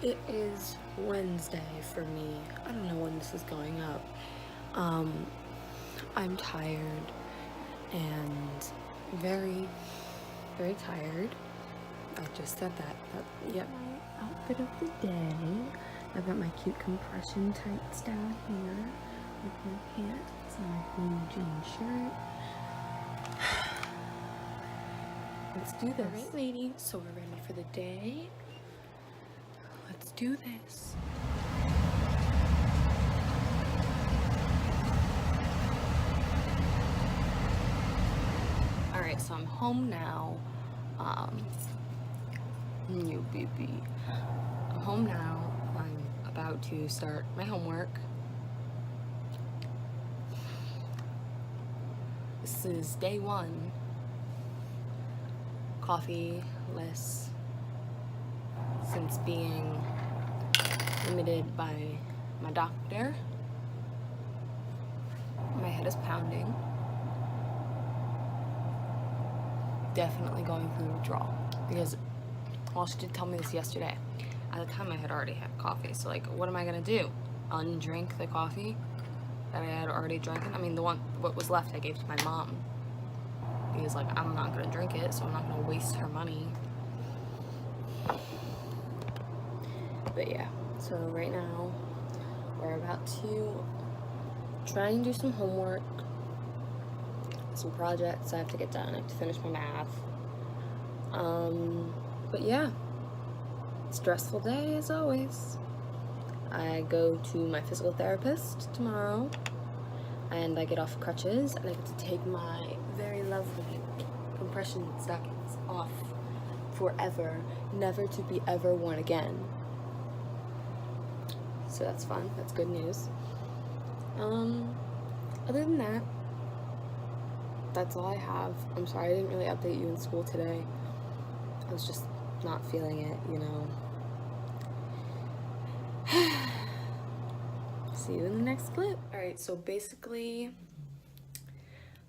It is Wednesday for me. I don't know when this is going up. I'm tired and very, very tired. I just said that. Yep. My outfit of the day. I've got my cute compression tights down here with my pants and my blue jean shirt. Let's do this. Alright, lady, so we're ready for the day. Let's do this. Alright, so I'm home now. New baby. I'm home now. I'm about to start my homework. This is day one. Coffee-less since being limited by my doctor. My head is pounding. Definitely going through withdrawal because, well, she did tell me this yesterday. At the time I had already had coffee, so like, what am I gonna do? Undrink the coffee that I had already drinking? I mean, what was left I gave to my mom. Because like, I'm not gonna drink it, so I'm not gonna waste her money. But yeah, so right now we're about to try and do some homework, some projects I have to get done. I have to finish my math. But yeah, stressful day as always. I go to my physical therapist tomorrow, and I get off crutches, and I get to take my very lovely compression stockings off forever, never to be ever worn again. So that's fun. That's good news. Other than that, that's all I have. I'm sorry I didn't really update you in school today. I was just not feeling it, you know. See you in the next clip. Alright, so basically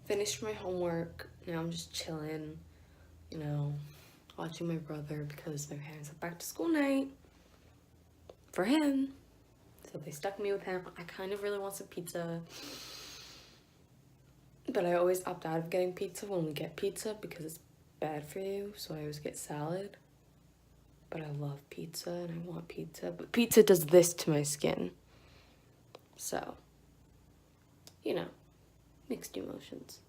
finished my homework. Now I'm just chilling, you know, watching my brother because my parents have back to school night for him. So they stuck me with him. I kind of really want some pizza, but I always opt out of getting pizza when we get pizza because it's bad for you, so I always get salad. But I love pizza and I want pizza, but pizza does this to my skin. So, you know, mixed emotions.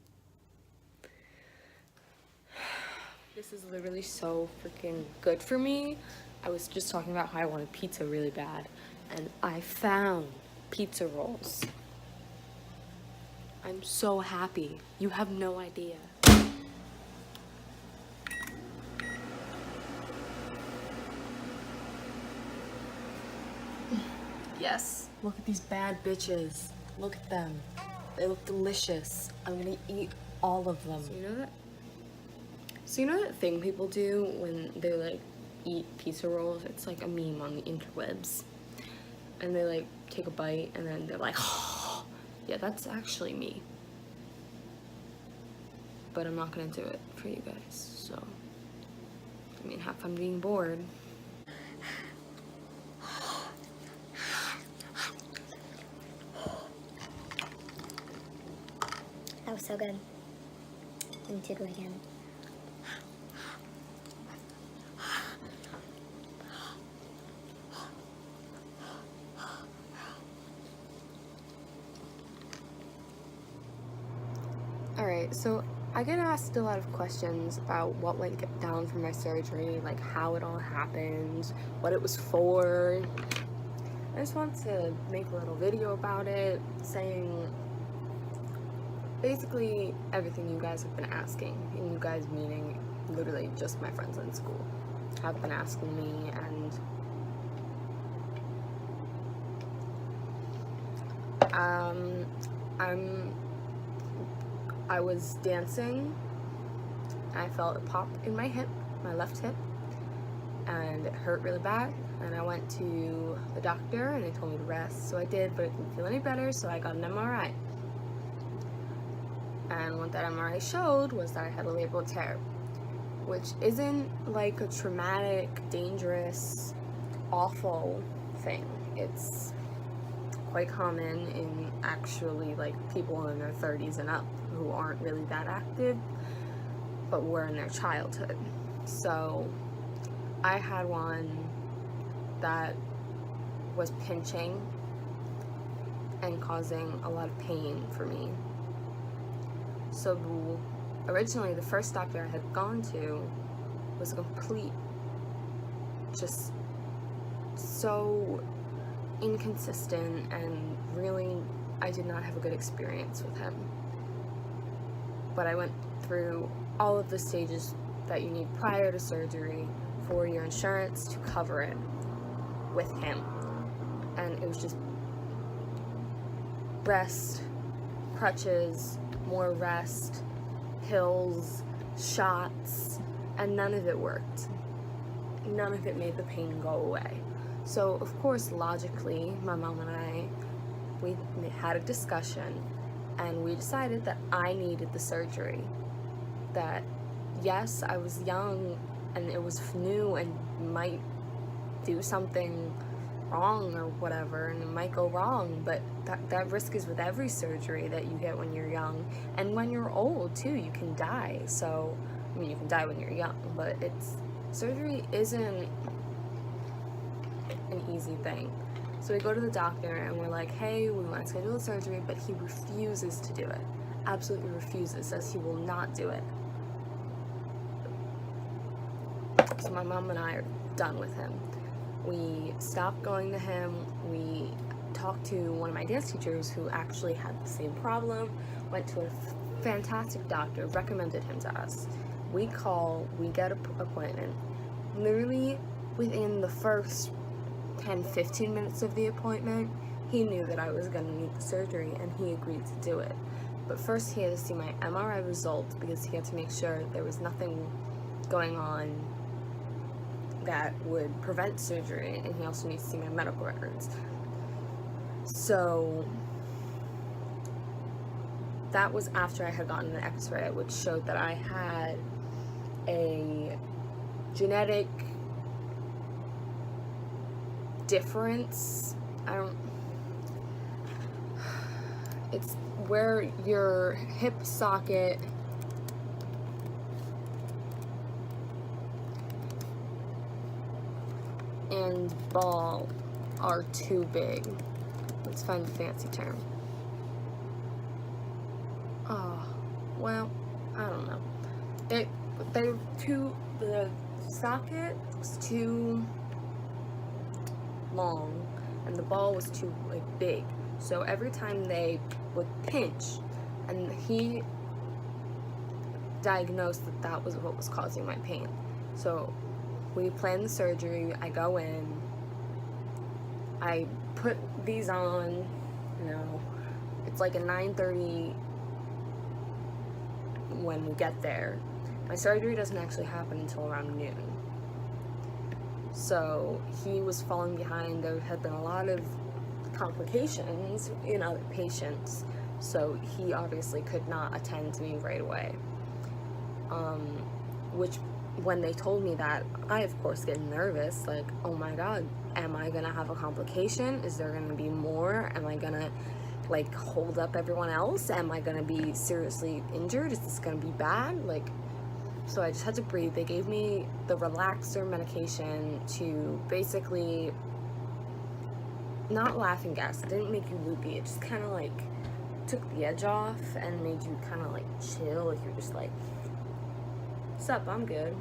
This is literally so freaking good for me. I was just talking about how I wanted pizza really bad, and I found pizza rolls. I'm so happy. You have no idea. Yes, look at these bad bitches. Look at them. They look delicious. I'm gonna eat all of them. So you know that thing people do when they like eat pizza rolls? It's like a meme on the interwebs. And they like take a bite and then they're like, oh. Yeah, that's actually me. But I'm not gonna do it for you guys, so. I mean, have fun being bored. That was so good. I need to go again. Alright, so I get asked a lot of questions about what went down from my surgery, like how it all happened, what it was for. I just want to make a little video about it, saying basically everything you guys have been asking, and you guys meaning literally just my friends in school have been asking me, and I was dancing, I felt a pop in my hip, my left hip, and it hurt really bad, and I went to the doctor and they told me to rest, so I did, but it didn't feel any better, so I got an MRI. And what that MRI showed was that I had a labral tear, which isn't like a traumatic, dangerous, awful thing. It's quite common in actually like people in their 30s and up who aren't really that active, but were in their childhood. So I had one that was pinching and causing a lot of pain for me. So originally the first doctor I had gone to was a complete, just so inconsistent, and really I did not have a good experience with him. But I went through all of the stages that you need prior to surgery for your insurance to cover it with him, and it was just rest, crutches, more rest, pills, shots, and none of it worked. None of it made the pain go away. So of course, logically, my mom and we had a discussion, and we decided that I needed the surgery. That yes, I was young and it was new and might do something wrong or whatever, and it might go wrong, but that risk is with every surgery that you get when you're young, and when you're old too, you can die. So I mean, you can die when you're young, but surgery isn't an easy thing. So we go to the doctor and we're like, hey, we want to schedule the surgery, but he refuses to do it. Absolutely refuses, says he will not do it. So my mom and I are done with him. We stopped going to him. We talked to one of my dance teachers who actually had the same problem, went to a fantastic doctor, recommended him to us. We call, we get an appointment. Literally within the first 10-15 minutes of the appointment, he knew that I was going to need the surgery, and he agreed to do it. But first he had to see my MRI results, because he had to make sure there was nothing going on that would prevent surgery, and he also needs to see my medical records. So that was after I had gotten an x-ray, which showed that I had a genetic difference. It's where your hip socket and ball are too big. Let's find the fancy term. Oh, well, I don't know. The socket was too long and the ball was too big. So every time they would pinch, and he diagnosed that was what was causing my pain. So we planned the surgery. I go in, I put these on, it's like a 9:30 when we get there. My surgery doesn't actually happen until around noon. So he was falling behind. There had been a lot of complications in other patients, so he obviously could not attend to me right away. Which, when they told me that, I of course get nervous, like, oh my god, am I gonna have a complication? Is there gonna be more? Am I gonna hold up everyone else? Am I gonna be seriously injured? Is this gonna be bad? So I just had to breathe. They gave me the relaxer medication to basically not laughing gas. It didn't make you loopy. It just kind of took the edge off and made you kind of chill. You're just what's up? I'm good.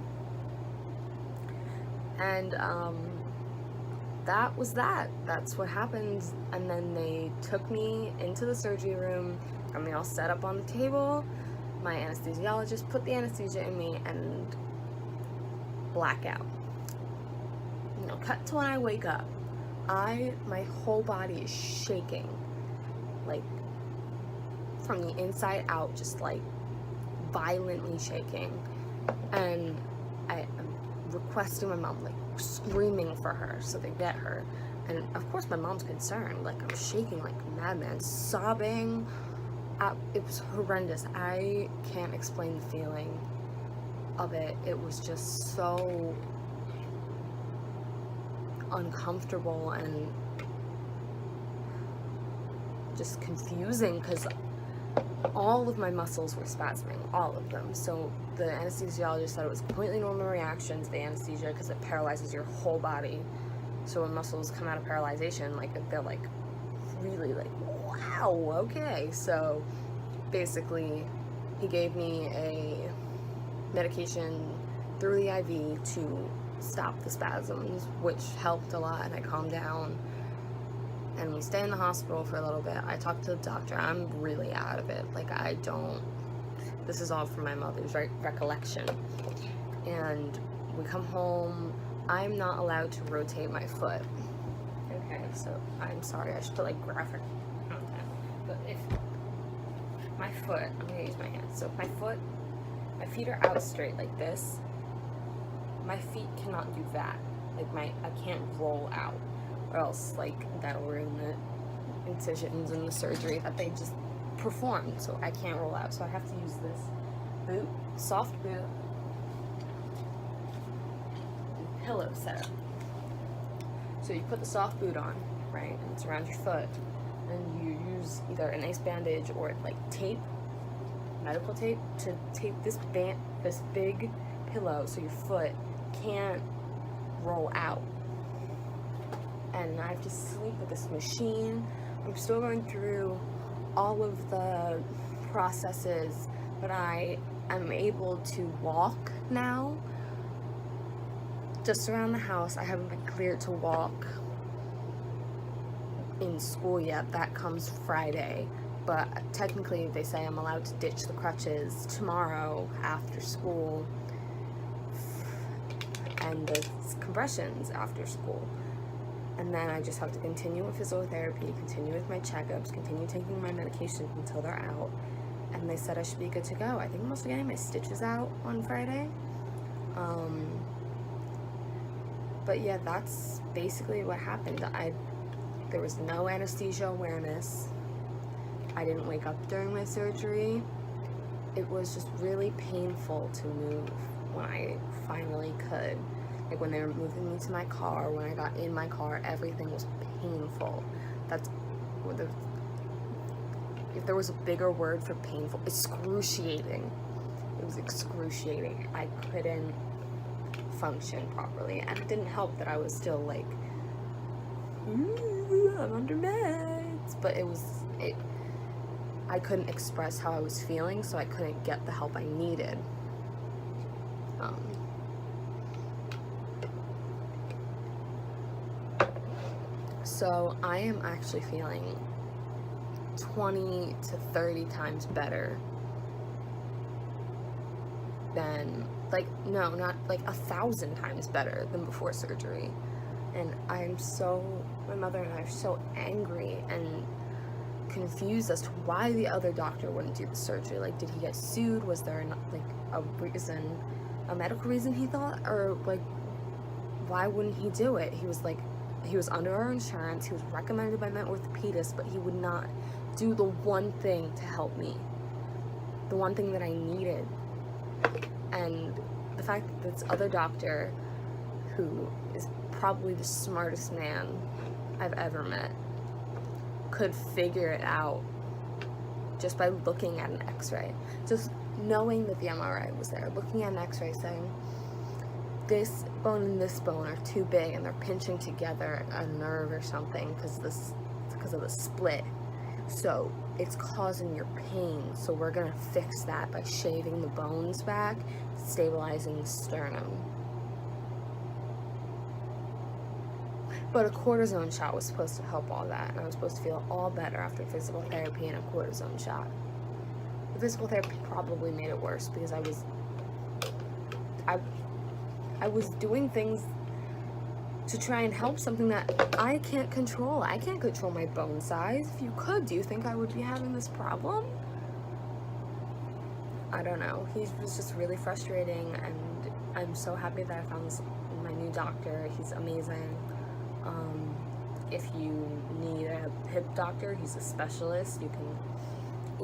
And that was that. That's what happened. And then they took me into the surgery room, got me all set up on the table. My anesthesiologist put the anesthesia in me, and blackout. Cut to when I wake up. My whole body is shaking, from the inside out, just violently shaking. And I'm requesting my mom, screaming for her so they get her. And of course my mom's concerned. I'm shaking like a madman, sobbing. It was horrendous. I can't explain the feeling of it. It was just so uncomfortable and just confusing because all of my muscles were spasming, all of them. So the anesthesiologist said it was a completely normal reaction to the anesthesia because it paralyzes your whole body. So when muscles come out of paralyzation, like, they're like really like, wow, okay. So basically he gave me a medication through the IV to stop the spasms, which helped a lot, and I calmed down. And we stay in the hospital for a little bit. I talked to the doctor. I'm really out of it. Like, this is all from my mother's recollection. And we come home. I'm not allowed to rotate my foot. Okay, so I'm sorry. I should put like graphic content. But if my foot, I'm gonna use my hands. So if my feet are out straight like this, my feet cannot do that. Like, I can't roll out. Or else, like, that'll ruin the incisions and the surgery that they just performed. So I can't roll out. So I have to use this boot, soft boot, and pillow setup. So you put the soft boot on, right, and it's around your foot, and you use either an ace bandage or like tape, medical tape, to tape this big pillow so your foot can't roll out. And I have to sleep with this machine. I'm still going through all of the processes, but I am able to walk now. Just around the house. I haven't been cleared to walk in school yet. That comes Friday. But technically they say I'm allowed to ditch the crutches tomorrow after school, and the compressions after school. And then I just have to continue with physiotherapy, continue with my checkups, continue taking my medications until they're out. And they said I should be good to go. I think I'm also getting my stitches out on Friday. But yeah, that's basically what happened. There was no anesthesia awareness. I didn't wake up during my surgery. It was just really painful to move when I finally could. Like, when they were moving me to my car, when I got in my car, everything was painful. If there was a bigger word for painful, excruciating. It was excruciating. I couldn't function properly, and it didn't help that I was still like, I'm under meds, but I couldn't express how I was feeling, so I couldn't get the help I needed. So I am actually feeling 20 to 30 times better than, like, no, not like 1,000 times better than before surgery. And my mother and I are so angry and confused as to why the other doctor wouldn't do the surgery. Like, did he get sued? Was there a medical reason he thought? Or like, why wouldn't he do it? He was under our insurance, he was recommended by my orthopedist, but he would not do the one thing to help me. The one thing that I needed. And the fact that this other doctor, who is probably the smartest man I've ever met, could figure it out just by looking at an x-ray. Just knowing that the MRI was there, looking at an x-ray saying, this bone and this bone are too big and they're pinching together a nerve or something because of the split. So it's causing your pain. So we're gonna fix that by shaving the bones back, stabilizing the sternum. But a cortisone shot was supposed to help all that, and I was supposed to feel all better after physical therapy and a cortisone shot. The physical therapy probably made it worse because I was doing things to try and help something that I can't control. I can't control my bone size. If you could, do you think I would be having this problem? I don't know. He was just really frustrating, and I'm so happy that I found my new doctor. He's amazing. If you need a hip doctor, he's a specialist. You can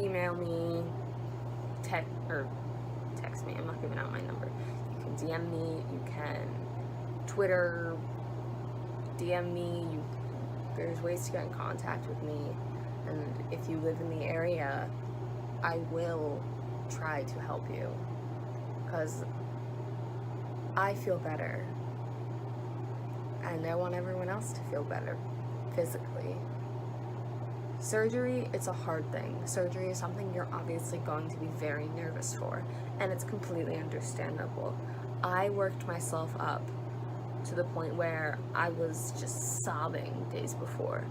email me, text me. I'm not giving out my number. You can DM me, you can Twitter, DM me. There's ways to get in contact with me. And if you live in the area, I will try to help you. Because I feel better. And I want everyone else to feel better physically. Surgery, it's a hard thing. Surgery is something you're obviously going to be very nervous for, and it's completely understandable. I worked myself up to the point where I was just sobbing days before.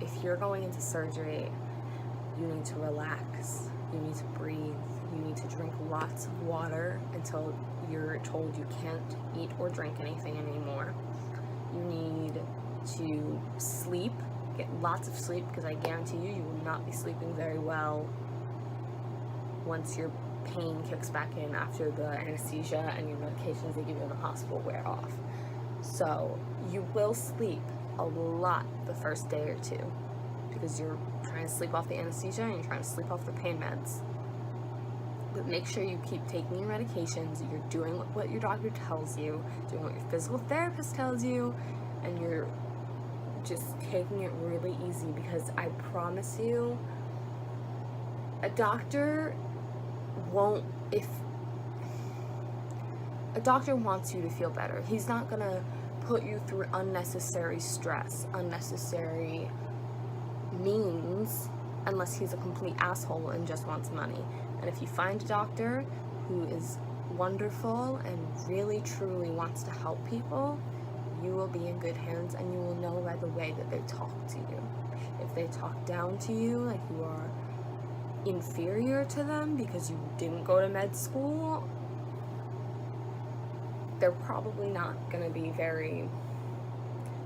If you're going into surgery, you need to relax, you need to breathe, you need to drink lots of water until you're told you can't eat or drink anything anymore. You need to sleep, get lots of sleep, because I guarantee you will not be sleeping very well once your pain kicks back in after the anesthesia and your medications they give you in the hospital wear off. So you will sleep a lot the first day or two because you're trying to sleep off the anesthesia and you're trying to sleep off the pain meds. But make sure you keep taking your medications, you're doing what your doctor tells you, doing what your physical therapist tells you, and you're just taking it really easy, because I promise you, a doctor wants you to feel better. He's not gonna put you through unnecessary stress, unnecessary means, unless he's a complete asshole and just wants money. And if you find a doctor who is wonderful and really truly wants to help people, you will be in good hands, and you will know by the way that they talk to you. If they talk down to you like you are inferior to them because you didn't go to med school, they're probably not gonna be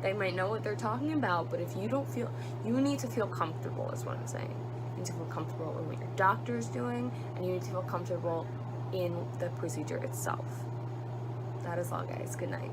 they might know what they're talking about, but if you don't feel, you need to feel comfortable is what I'm saying. You need to feel comfortable in what your doctor is doing, and you need to feel comfortable in the procedure itself. That is all, guys. Good night.